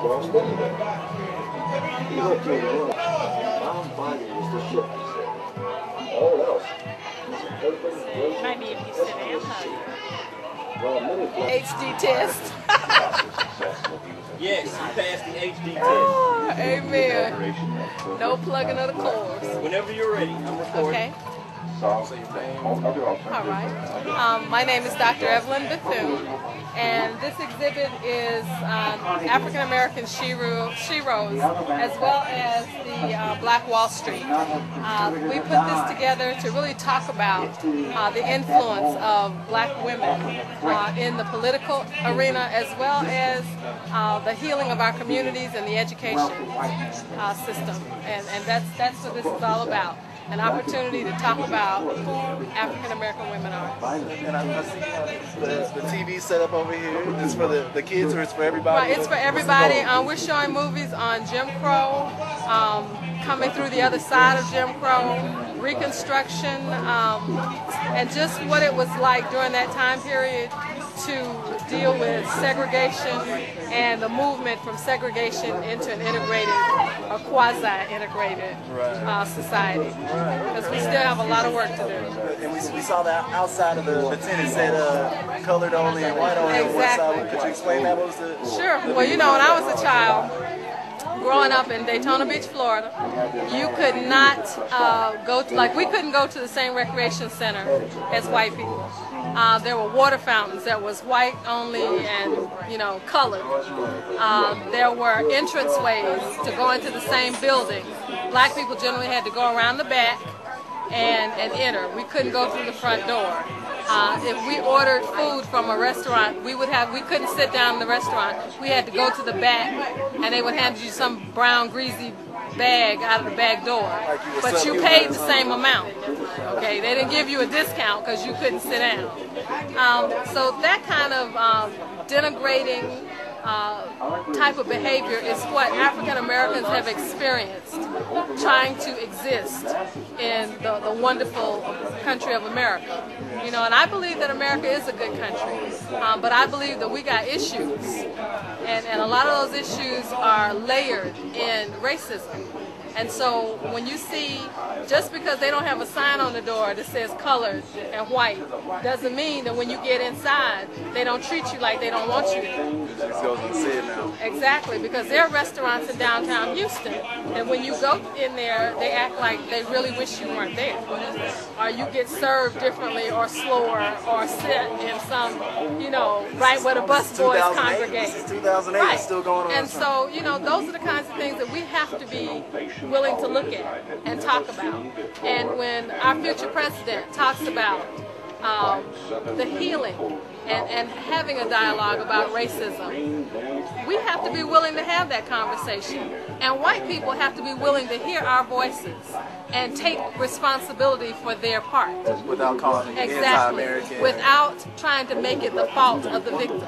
Well, steady there. You look to the world. Bound by you is the ship, he said. All else is an open, great, Maybe if you sit down, HD test. Yes, you passed the HD test. Oh, amen. No plugging of the cords. Whenever you're ready, I'm recording. Okay. All right. My name is Dr. Evelyn Bethune, and this exhibit is African American sheroes, as well as the Black Wall Street. We put this together to really talk about the influence of black women in the political arena, as well as the healing of our communities and the education system. And that's what this is all about. An opportunity to talk about who African American women are. And I see the TV set up over here. It's for the kids, or it's for everybody? Right, it's for everybody. We're showing movies on Jim Crow, coming through the other side of Jim Crow, Reconstruction, and just what it was like during that time period to deal with segregation and the movement from segregation into an integrated or quasi-integrated society. Because we still have a lot of work to do. And we saw that outside of the tent, it said colored only and white only on one side. Could you explain that? What was the... Sure. Well, you know, when I was a child, growing up in Daytona Beach, Florida, you could not go to, like, we couldn't go to the same recreation center as white people. There were water fountains that was white only and, you know, colored. There were entrance ways to go into the same building. Black people generally had to go around the back and enter. We couldn't go through the front door. If we ordered food from a restaurant, we couldn't sit down in the restaurant. We had to go to the back, and they would hand you some brown, greasy bag out of the back door. But you paid the same amount. Okay, they didn't give you a discount because you couldn't sit down. So that kind of denigrating type of behavior is what African Americans have experienced trying to exist in the wonderful country of America. You know, and I believe that America is a good country, but I believe that we got issues, and a lot of those issues are layered in racism. And so when you see, just because they don't have a sign on the door that says colored and white, doesn't mean that when you get inside, they don't treat you like they don't want you to. It just goes unsaid now. Exactly, because there are restaurants in downtown Houston, and when you go in there, they act like they really wish you weren't there. Or you get served differently or slower or sit in some, you know, right where the bus boys congregate. This is 2008, right. It's still going on. And so, you know, those are the kinds of things that we have to be willing to look at and talk about. And when our future president talks about the healing and having a dialogue about racism, we have to be willing to have that conversation. And white people have to be willing to hear our voices and take responsibility for their part. Without calling it anti-American. Without trying to make it the fault of the victim.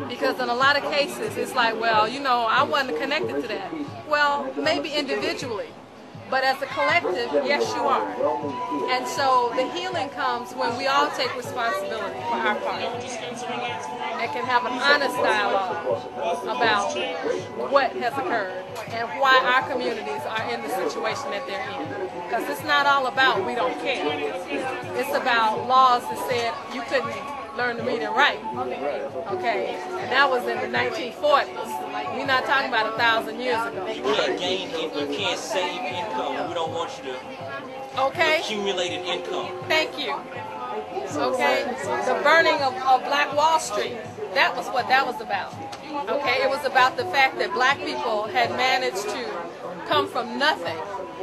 Because in a lot of cases, it's like, well, you know, I wasn't connected to that. Well, maybe individually. But as a collective, yes, you are. And so the healing comes when we all take responsibility for our part and can have an honest dialogue about what has occurred and why our communities are in the situation that they're in. Because it's not all about we don't care. It's about laws that said you couldn't learn to read and write. Okay, and that was in the 1940s. We're not talking about 1,000 years ago. You can't gain, you can't save income. We don't want you to accumulate an income. Thank you. Okay, the burning of Black Wall Street, that was what that was about. Okay, it was about the fact that black people had managed to come from nothing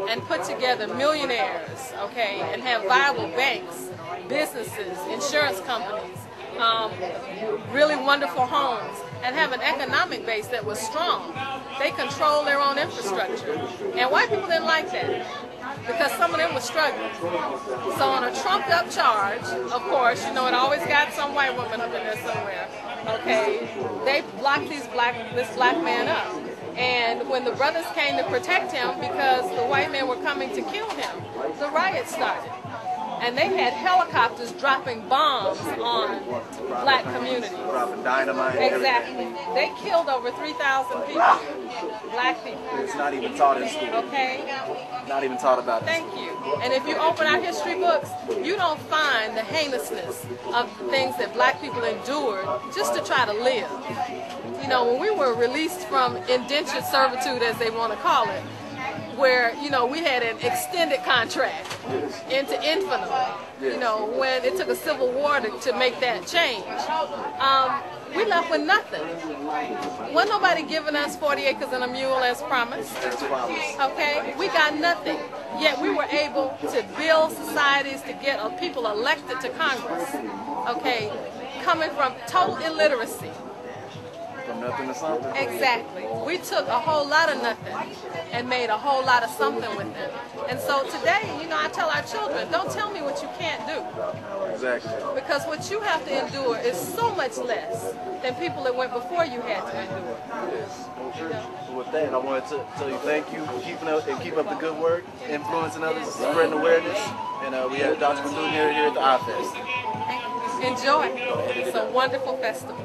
and put together millionaires, okay, and have viable banks, businesses, insurance companies, really wonderful homes, and have an economic base that was strong. They control their own infrastructure. And white people didn't like that because some of them were struggling. So on a trumped up charge, of course, you know, it always got some white woman up in there somewhere, okay, they blocked this black man up. And when the brothers came to protect him because the white men were coming to kill him, the riot started. and they had helicopters dropping bombs on black communities. Dropping dynamite. Exactly. They killed over 3,000 people, black people. It's not even taught in school. Okay? Not even taught about it. Thank you. And if you open our history books, you don't find the heinousness of the things that black people endured just to try to live. You know, when we were released from indentured servitude, as they want to call it, where, you know, we had an extended contract into infamy, you know, when it took a civil war to make that change. We left with nothing. Wasn't nobody giving us 40 acres and a mule as promised. Okay? We got nothing. Yet we were able to build societies to get people elected to Congress. Okay? Coming from total illiteracy. From nothing to something. Exactly. We took a whole lot of nothing and made a whole lot of something with it. And so today, you know, I tell our children, don't tell me what you can't do. Exactly. Because what you have to endure is so much less than people that went before you had to endure. Yes. So with that, I wanted to tell you thank you for keeping up and keep up the good work, influencing others, spreading awareness. And we had Dr. Bethune here at the iFest. Enjoy. It's a wonderful festival.